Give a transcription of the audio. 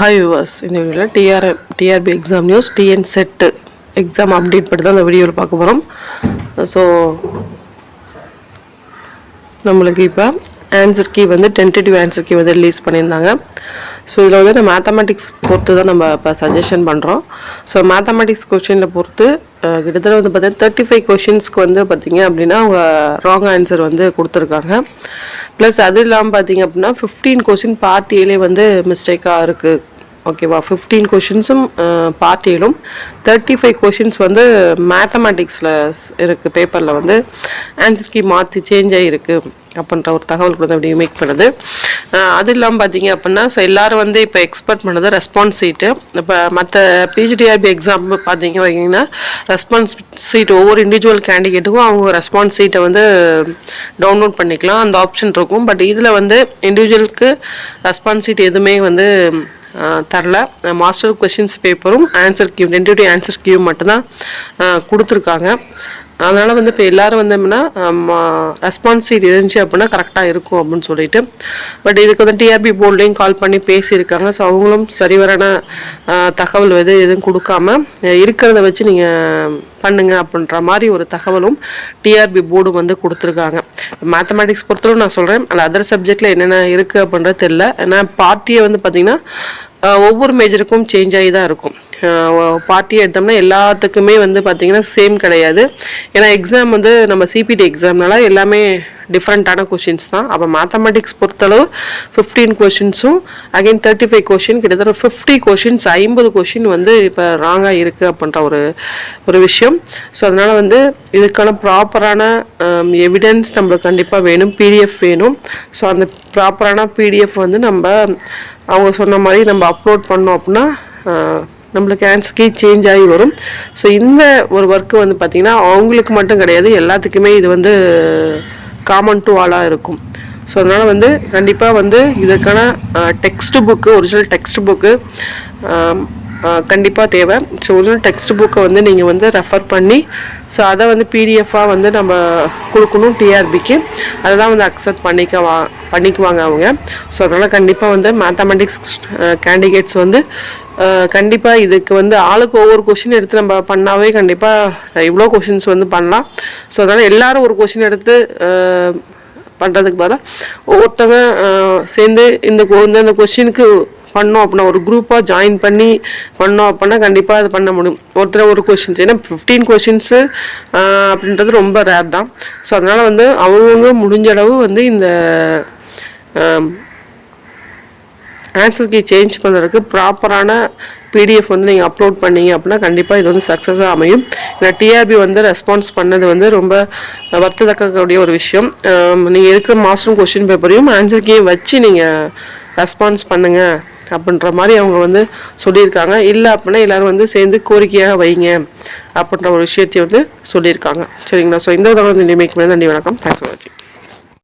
Hi viewers, இந்த வீடியோவில் TRP exam news TN set exam update பற்றி தான் இந்த வீடியோவில் பார்க்க போகிறோம். ஸோ நம்மளுக்கு இப்போ ஆன்சர் கீ வந்து டென்டேட்டிவ் ஆன்சர் கீ வந்து ரிலீஸ் பண்ணியிருந்தாங்க. ஸோ இதில் வந்து நம்ம மேத்தமெட்டிக்ஸ் பொறுத்து தான் நம்ம இப்போ சஜஷன் பண்ணுறோம். ஸோ மேத்தமெட்டிக்ஸ் கொஷினில் பொறுத்து கிட்டத்தட்ட வந்து பார்த்தீங்கன்னா 35 கொஷின்ஸ்க்கு வந்து பார்த்திங்க அப்படின்னா அவங்க ராங் ஆன்சர் வந்து கொடுத்துருக்காங்க. ப்ளஸ் அது இல்லாமல் பார்த்திங்க அப்படின்னா 15 கொஷின் பார்ட் ஏலே வந்து மிஸ்டேக்காக இருக்குது. ஓகேவா, 15 கொஷின்ஸும் பார்ட் ஏலும் 35 கொஷின்ஸ் வந்து மேத்தமெட்டிக்ஸில் இருக்குது. பேப்பரில் வந்து ஆன்சர் கீ மாற்றி சேஞ்ச் ஆகிருக்கு அப்படின்ற ஒரு தகவல் கூட அப்படி மேக் பண்ணுது. அது இல்லாமல் பார்த்தீங்க அப்படின்னா ஸோ எல்லோரும் வந்து இப்போ எக்ஸ்பெக்ட் பண்ணது ரெஸ்பான்ஸ் சீட்டு. இப்போ மற்ற பிஜிடிஆர்பி எக்ஸாம் பார்த்தீங்க வைக்கிங்கன்னா ரெஸ்பான்ஸ் சீட் ஒவ்வொரு இண்டிவிஜுவல் கேண்டிடேட்டுக்கும் அவங்க ரெஸ்பான்ஸ் சீட்டை வந்து டவுன்லோட் பண்ணிக்கலாம், அந்த ஆப்ஷன் இருக்கும். பட் இதில் வந்து இண்டிவிஜுவலுக்கு ரெஸ்பான்ஸ் சீட் எதுவுமே வந்து தரல. மாஸ்டர் கொஷின்ஸ் பேப்பரும் answer key tentative answer key மட்டும்தான் கொடுத்துருக்காங்க. அதனால் வந்து இப்போ எல்லோரும் வந்து எப்படின்னா ரெஸ்பான்ஸ் சீட் இருந்துச்சு அப்படின்னா கரெக்டாக இருக்கும் அப்படின்னு சொல்லிட்டு. பட் இதுக்கு வந்து டிஆர்பி போர்ட்லேயும் கால் பண்ணி பேசியிருக்காங்க. ஸோ அவங்களும் சரிவரான தகவல் எதுவும் கொடுக்காம இருக்கிறத வச்சு நீங்கள் பண்ணுங்க அப்படின்ற மாதிரி ஒரு தகவலும் டிஆர்பி போர்டு வந்து கொடுத்துருக்காங்க. மேத்தமெட்டிக்ஸ் பொறுத்தவரை நான் சொல்கிறேன், அதில் அதர் சப்ஜெக்டில் என்னென்ன இருக்குது அப்படின்றது தெரியல. ஏன்னா பார்ட்டியை வந்து பார்த்திங்கன்னா ஒவ்வொரு மேஜருக்கும் சேஞ்ச் ஆகி தான் இருக்கும். பார்ட்டியை எடுத்தோம்னா எல்லாத்துக்குமே வந்து பார்த்திங்கன்னா சேம் கிடையாது. ஏன்னா எக்ஸாம் வந்து நம்ம சிபிடி எக்ஸாம்னால எல்லாமே டிஃப்ரெண்ட்டான கொஷின்ஸ் தான். அப்போ மேத்தமெட்டிக்ஸ் பொறுத்தளவு 15 கொஷின்ஸும் அகைன் 35 கொஷின் கிட்டத்தட்ட 50 கொஷின்ஸ் 50 கொஷின் வந்து இப்போ ராங்காக இருக்குது அப்படின்ற ஒரு விஷயம். ஸோ அதனால் வந்து இதுக்கான ப்ராப்பரான எவிடன்ஸ் நம்மளுக்கு கண்டிப்பாக வேணும், பிடிஎஃப் வேணும். ஸோ அந்த ப்ராப்பரான பிடிஎஃப் வந்து நம்ம அவங்க சொன்ன மாதிரி நம்ம அப்லோட் பண்ணோம் அப்படின்னா நம்மளுக்கு ஆன்சர் கீ சேஞ்ச் ஆகி வரும். ஸோ இந்த ஒரு ஒர்க்கு வந்து பார்த்திங்கன்னா அவங்களுக்கு மட்டும் கிடையாது, எல்லாத்துக்குமே இது வந்து காமன் டு ஆலாக இருக்கும். ஸோ அதனால் வந்து கண்டிப்பாக வந்து இதுக்கான text book, original text book கண்டிப்பாக தேவை. ஸோ ஒரிஜினல் டெக்ஸ்ட் புக்கை வந்து நீங்கள் வந்து ரெஃபர் பண்ணி ஸோ அதை வந்து பிடிஎஃபாக வந்து நம்ம கொடுக்கணும் டிஆர்பிக்கு. அதை தான் வந்து அக்செப்ட் பண்ணிக்குவாங்க அவங்க. ஸோ அதனால் கண்டிப்பாக வந்து மேத்தமெட்டிக்ஸ் கேண்டிடேட்ஸ் வந்து கண்டிப்பாக இதுக்கு வந்து ஆளுக்கு ஒவ்வொரு கொஷின் எடுத்து நம்ம பண்ணாவே கண்டிப்பாக இவ்வளோ கொஷின்ஸ் வந்து பண்ணலாம். ஸோ அதனால் எல்லோரும் ஒரு கொஷின் எடுத்து பண்ணுறதுக்கு பதிலாக ஒவ்வொருத்தவங்க சேர்ந்து இந்த கொஷினுக்கு பண்ணோம் அப்படின்னா ஒரு குரூப்பாக ஜாயின் பண்ணி பண்ணோம் அப்படின்னா கண்டிப்பாக அது பண்ண முடியும். ஒருத்தர் ஒரு கொஷின்ஸ், ஏன்னா 15 கொஷின்ஸு அப்படின்றது ரொம்ப ரேர் தான். ஸோ அதனால் வந்து அவங்கவுங்க முடிஞ்ச அளவு வந்து இந்த ஆன்சர் கீ சேஞ்ச் பண்ணுறதுக்கு ப்ராப்பரான பிடிஎஃப் வந்து நீங்கள் அப்லோட் பண்ணீங்க அப்படின்னா கண்டிப்பாக இது வந்து சக்ஸஸாக அமையும். ஏன்னா டிஆர்பி வந்து ரெஸ்பான்ஸ் பண்ணது வந்து ரொம்ப வருத்தத்தக்கக்கூடிய ஒரு விஷயம். நீங்கள் இருக்கிற மாஸ்டர் கொஷின் பேப்பரையும் ஆன்சர் கீயை வச்சு நீங்கள் ரெஸ்பான்ஸ் பண்ணுங்கள் அப்படின்ற மாதிரி அவங்க வந்து சொல்லியிருக்காங்க. இல்லை அப்படின்னா எல்லோரும் வந்து சேர்ந்து கோரிக்கையாக வைங்க அப்படின்ற ஒரு விஷயத்தையும் வந்து சொல்லியிருக்காங்க. சரிங்களா? ஸோ இந்த தகவல் வந்து மேக் பண்ணி நன்றி, வணக்கம், தேங்க்ஸ் ஃபார் வாட்சிங்.